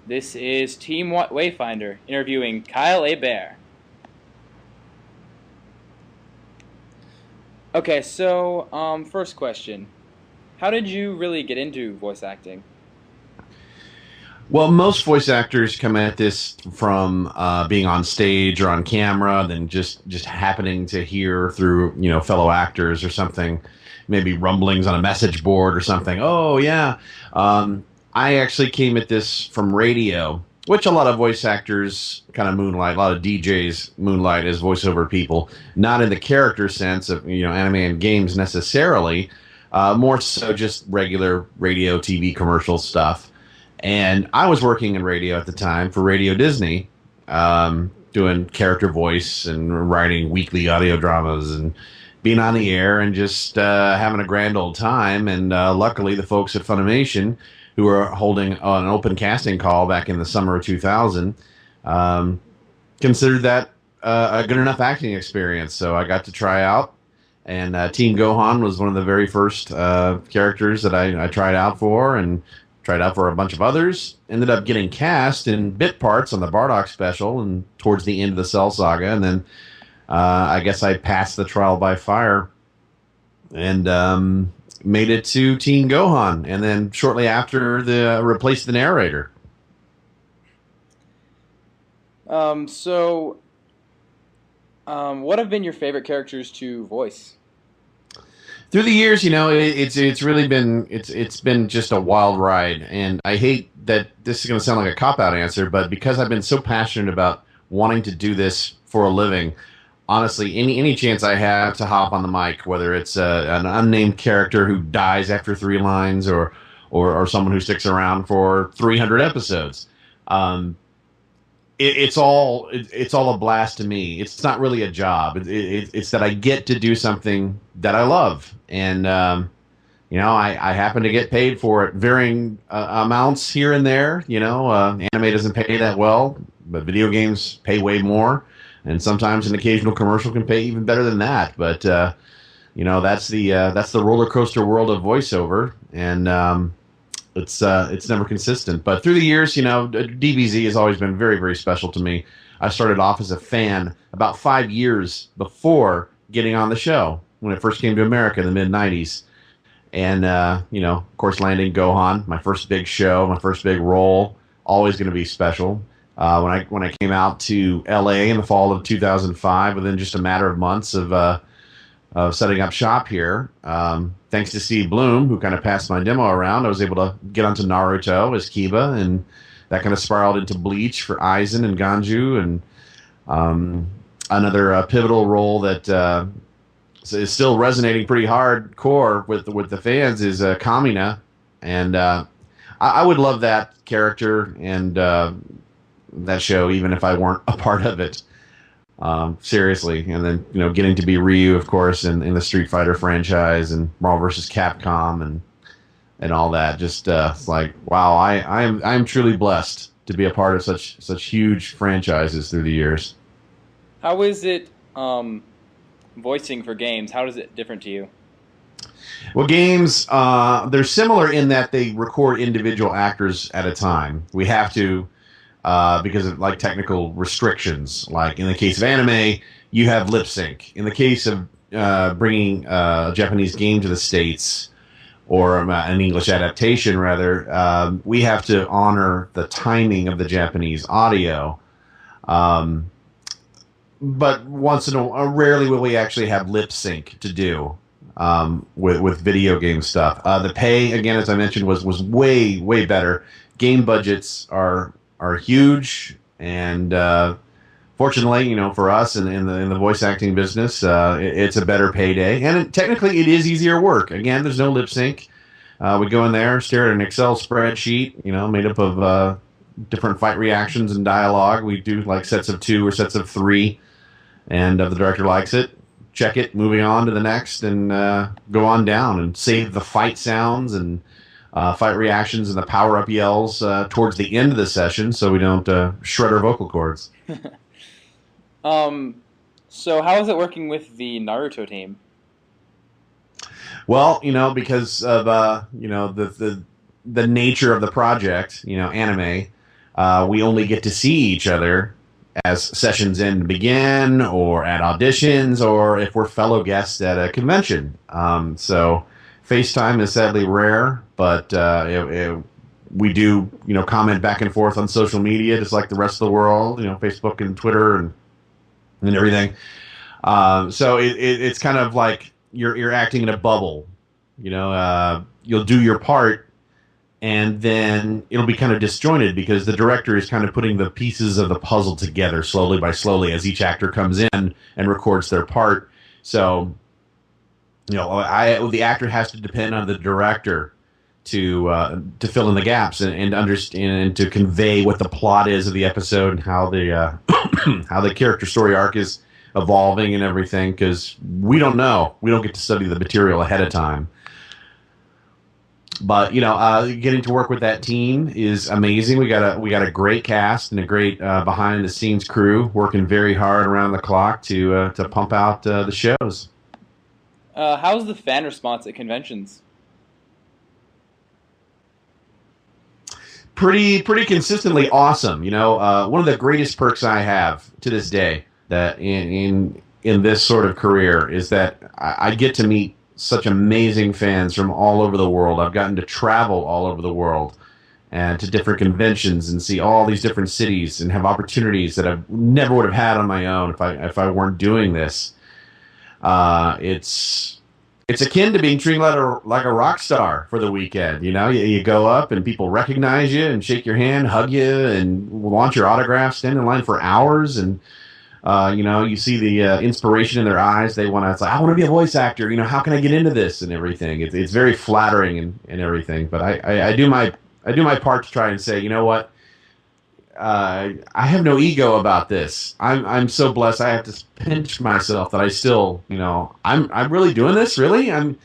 This is Team Wayfinder interviewing Kyle A. Bear. Okay, so first question: how did you really get into voice acting? Well, most voice actors come at this from being on stage or on camera, then just happening to hear through fellow actors or something, maybe rumblings on a message board or something. Oh yeah, I actually came at this from radio, which a lot of voice actors kind of moonlight. A lot of DJs moonlight as voiceover people, not in the character sense of anime and games necessarily, more so just regular radio, TV commercial stuff. And I was working in radio at the time for Radio Disney, doing character voice and writing weekly audio dramas and being on the air and just having a grand old time. And luckily, the folks at Funimation, who were holding an open casting call back in the summer of 2000, considered that a good enough acting experience. So I got to try out. And Teen Gohan was one of the very first characters that I tried out for, and tried out for a bunch of others. Ended up getting cast in bit parts on the Bardock special and towards the end of the Cell Saga. And then I guess I passed the trial by fire and made it to Teen Gohan. And then shortly after, replaced the narrator. So, what have been your favorite characters to voice? Through the years, it's really been it's been just a wild ride, and I hate that this is going to sound like a cop out answer, but because I've been so passionate about wanting to do this for a living, honestly, any chance I have to hop on the mic, whether it's an unnamed character who dies after three lines, or someone who sticks around for 300 episodes, it's all a blast to me. It's not really a job. It's that I get to do something that I love, and I happen to get paid for it, varying amounts here and there. Anime doesn't pay that well, but video games pay way more, and sometimes an occasional commercial can pay even better than that. But that's the roller coaster world of voiceover, and it's never consistent. But through the years, DBZ has always been very, very special to me. I started off as a fan about 5 years before getting on the show when it first came to America in the mid 90s. And, of course, landing Gohan, my first big show, my first big role, always going to be special. When I came out to LA in the fall of 2005, within just a matter of months of setting up shop here. Thanks to Steve Bloom, who kind of passed my demo around, I was able to get onto Naruto as Kiba, and that kind of spiraled into Bleach for Aizen and Ganju, and another pivotal role that is still resonating pretty hardcore with the fans is Kamina, and I would love that character and that show even if I weren't a part of it. Seriously, and then getting to be Ryu, of course, in the Street Fighter franchise and Marvel vs. Capcom and all that. Just it's like, wow, I'm truly blessed to be a part of such huge franchises through the years. How is it voicing for games? How is it different to you? Well, games they're similar in that they record individual actors at a time. We have to. Because of like technical restrictions. Like in the case of anime, you have lip sync. In the case of bringing a Japanese game to the States, or an English adaptation rather, we have to honor the timing of the Japanese audio. But once in a rarely will we actually have lip sync to do with video game stuff. The pay, again, as I mentioned, was way better. Game budgets are huge, and fortunately, for us in the voice acting business, it's a better payday, and technically it is easier work. Again, there's no lip sync. We go in there, stare at an Excel spreadsheet, made up of different fight reactions and dialogue. We do like sets of two or sets of three, and if the director likes it, check it, moving on to the next, and go on down and save the fight sounds and fight reactions and the power-up yells towards the end of the session so we don't shred our vocal cords. So how is it working with the Naruto team? Well, because of the nature of the project, anime, we only get to see each other as sessions end and begin, or at auditions, or if we're fellow guests at a convention. So FaceTime is sadly rare, but we do, comment back and forth on social media, just like the rest of the world, Facebook and Twitter and everything. So it's kind of like you're acting in a bubble. You'll do your part, and then it'll be kind of disjointed because the director is kind of putting the pieces of the puzzle together slowly by slowly as each actor comes in and records their part. So, the actor has to depend on the director to fill in the gaps and understand and to convey what the plot is of the episode and how the how the character story arc is evolving and everything, because we don't know. We don't get to study the material ahead of time. But getting to work with that team is amazing. We got a great cast and a great behind the scenes crew working very hard around the clock to pump out the shows. How's the fan response at conventions? Pretty consistently awesome. One of the greatest perks I have to this day that in this sort of career is that I get to meet such amazing fans from all over the world. I've gotten to travel all over the world and to different conventions and see all these different cities and have opportunities that I never would have had on my own if I weren't doing this. It's akin to being treated like a rock star for the weekend. You go up and people recognize you and shake your hand, hug you, and want your autograph, stand in line for hours, and you see the inspiration in their eyes. They want to. It's like, I want to be a voice actor. How can I get into this and everything? It's very flattering and everything. But I do my part to try and say, you know what? I have no ego about this. I'm so blessed. I have to pinch myself that I still, I'm really doing this. Really, I'm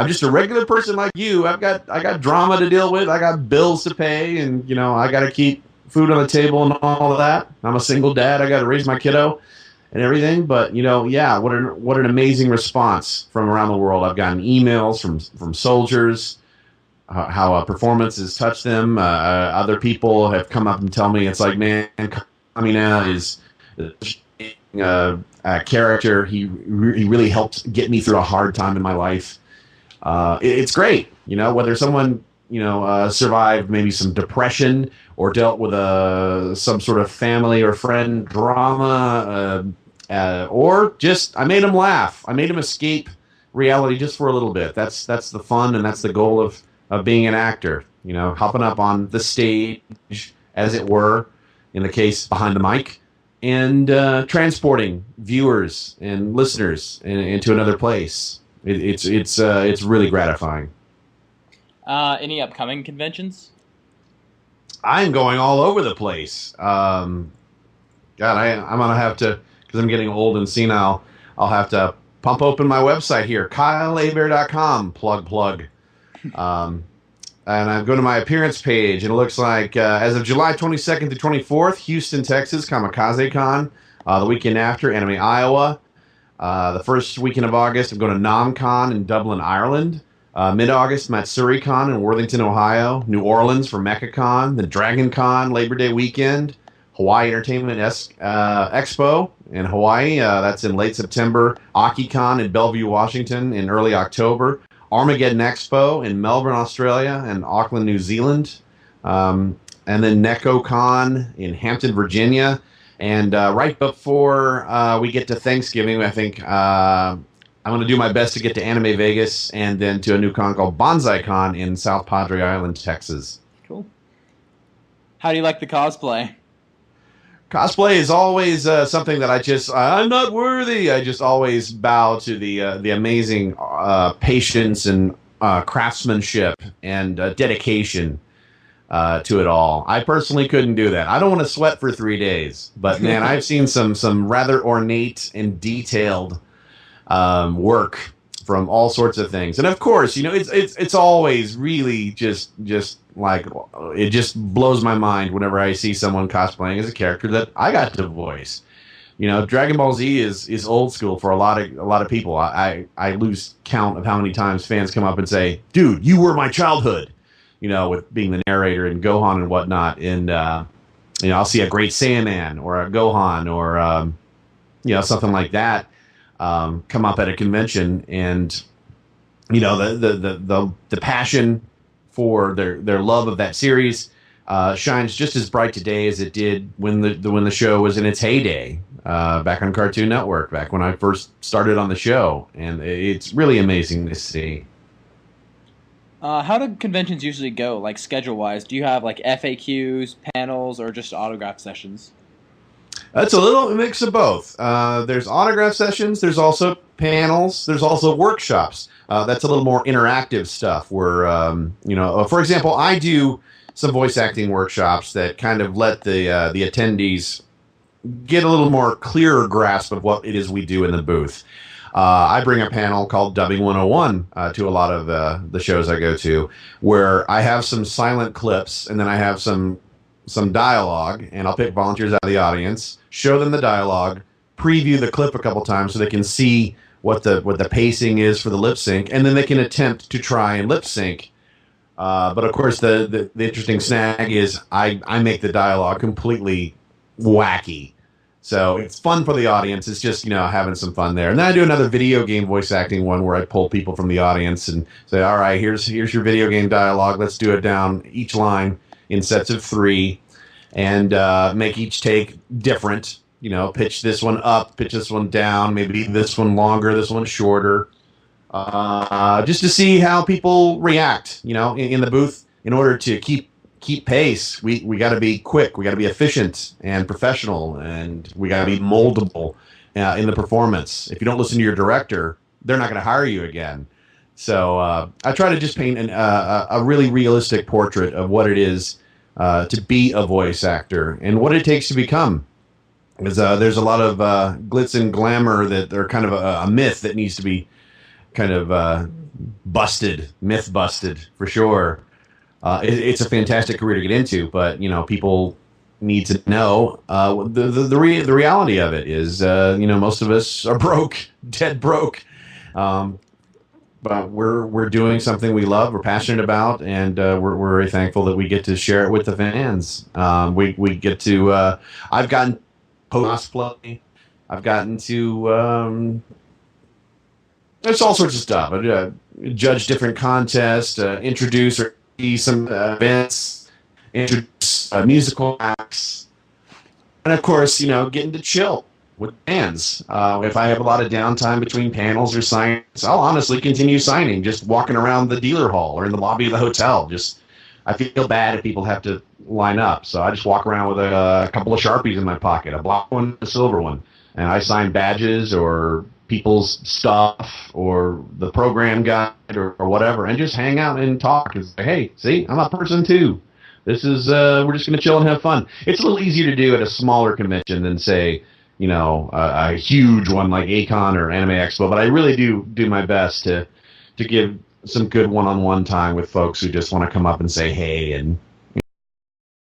just a regular person like you. I got drama to deal with. I got bills to pay, and I got to keep food on the table and all of that. I'm a single dad. I got to raise my kiddo and everything. But what an amazing response from around the world. I've gotten emails from soldiers, how performances touch them. Other people have come up and tell me, it's like, man, Kamina is a character. He really helped get me through a hard time in my life. It's great, whether someone survived maybe some depression or dealt with some sort of family or friend drama, or just I made him laugh. I made him escape reality just for a little bit. That's the fun, and that's the goal of being an actor. Hopping up on the stage, as it were, in the case behind the mic, and transporting viewers and listeners into another place. It's really gratifying. Any upcoming conventions? I'm going all over the place. God, I'm gonna have to, because I'm getting old and senile. I'll have to pump open my website here, KyleHebert.com. Plug. And I go to my appearance page, and it looks like as of July 22nd to 24th, Houston, Texas, Kamikaze Con. The weekend after, Anime, Iowa. The first weekend of August, I'm going to NamCon in Dublin, Ireland. Mid-August, MatsuriCon in Worthington, Ohio. New Orleans for MechaCon. The DragonCon Labor Day weekend. Hawaii Entertainment Expo in Hawaii. That's in late September. AkiCon in Bellevue, Washington in early October. Armageddon Expo in Melbourne, Australia, and Auckland, New Zealand. And then NecoCon in Hampton, Virginia. And right before we get to Thanksgiving, I think I'm going to do my best to get to Anime Vegas and then to a new con called BonsaiCon in South Padre Island, Texas. Cool. How do you like the cosplay? Cosplay is always something that I'm not worthy. I just always bow to the amazing patience and craftsmanship and dedication to it all. I personally couldn't do that. I don't want to sweat for 3 days, but man, I've seen some rather ornate and detailed work from all sorts of things. And of course, it's always really just like, it just blows my mind whenever I see someone cosplaying as a character that I got to voice. Dragon Ball Z is old school for a lot of people. I lose count of how many times fans come up and say, "Dude, you were my childhood," with being the narrator and Gohan and whatnot. And I'll see a Great Saiyaman or a Gohan or something like that come up at a convention, and the passion for their love of that series shines just as bright today as it did when the show was in its heyday back on Cartoon Network, back when I first started on the show, and it's really amazing to see. How do conventions usually go, like schedule-wise? Do you have like FAQs, panels, or just autograph sessions? It's a little mix of both. There's autograph sessions. There's also panels. There's also workshops. That's a little more interactive stuff where, for example, I do some voice acting workshops that kind of let the attendees get a little more clearer grasp of what it is we do in the booth. I bring a panel called Dubbing 101 to a lot of the shows I go to, where I have some silent clips and then I have some dialogue, and I'll pick volunteers out of the audience, show them the dialogue, preview the clip a couple times so they can see what the pacing is for the lip sync, and then they can attempt to try and lip sync. But of course, the interesting snag is I make the dialogue completely wacky. So it's fun for the audience. It's just, having some fun there. And then I do another video game voice acting one where I pull people from the audience and say, all right, here's your video game dialogue. Let's do it down each line in sets of 3 and make each take different. Pitch this one up, pitch this one down, maybe this one longer, this one shorter. Just to see how people react, in the booth. In order to keep pace, we got to be quick, we got to be efficient and professional, and we got to be moldable in the performance. If you don't listen to your director, they're not going to hire you again. So I try to just paint a really realistic portrait of what it is to be a voice actor and what it takes to become. Because there's a lot of glitz and glamour that are kind of a myth that needs to be kind of myth busted for sure. It's a fantastic career to get into, but people need to know the reality of it is most of us are broke, dead broke, but we're doing something we love, we're passionate about, and we're very thankful that we get to share it with the fans. We get to I've gotten cosplay, I've gotten to there's all sorts of stuff. Judge different contests, introduce or some events, introduce musical acts, and of course, getting to chill with fans. If I have a lot of downtime between panels or signings, I'll honestly continue signing, just walking around the dealer hall or in the lobby of the hotel. I feel bad if people have to line up, so I just walk around with a couple of Sharpies in my pocket, a black one, a silver one, and I sign badges or people's stuff or the program guide or whatever, and just hang out and talk and say, hey, see, I'm a person too. This is we're just going to chill and have fun. It's a little easier to do at a smaller convention than, say, a huge one like A-Kon or Anime Expo, but I really do my best to give some good one-on-one time with folks who just want to come up and say hey and